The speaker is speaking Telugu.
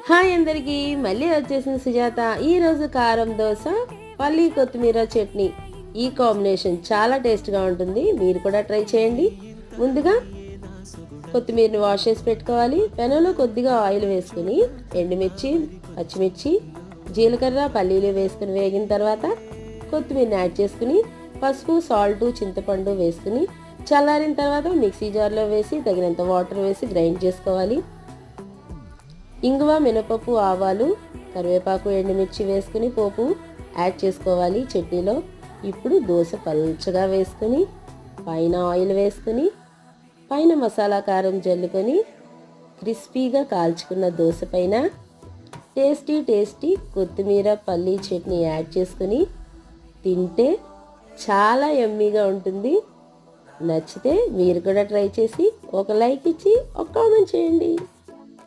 హాయ్ అందరికీ, మళ్ళీ వచ్చేసిన సుజాత. ఈరోజు కారం దోశ, పల్లి కొత్తిమీర చట్నీ. ఈ కాంబినేషన్ చాలా టేస్ట్గా ఉంటుంది. మీరు కూడా ట్రై చేయండి. ముందుగా కొత్తిమీరని వాష్ చేసి పెట్టుకోవాలి. పెనంలో కొద్దిగా ఆయిల్ వేసుకుని ఎండుమిర్చి, పచ్చిమిర్చి, జీలకర్ర, పల్లీలు వేసుకుని వేగిన తర్వాత కొత్తిమీరని యాడ్ చేసుకుని పసుపు, సాల్ట్, చింతపండు వేసుకుని చల్లారిన తర్వాత మిక్సీ జార్లో వేసి తగినంత వాటర్ వేసి గ్రైండ్ చేసుకోవాలి. ఇంగువ, మినపప్పు, ఆవాలు, కరివేపాకు, ఎండుమిర్చి వేసుకుని పోపు యాడ్ చేసుకోవాలి చట్నీలో. ఇప్పుడు దోశ పల్చగా వేసుకుని పైన ఆయిల్ వేసుకుని పైన మసాలా కారం జల్లుకొని క్రిస్పీగా కాల్చుకున్న దోశ పైన టేస్టీ కొత్తిమీర పల్లీ చట్నీ యాడ్ చేసుకుని తింటే చాలా యమ్మీగా ఉంటుంది. నచ్చితే మీరు కూడా ట్రై చేసి ఒక లైక్ ఇచ్చి ఒక కామెంట్ చేయండి.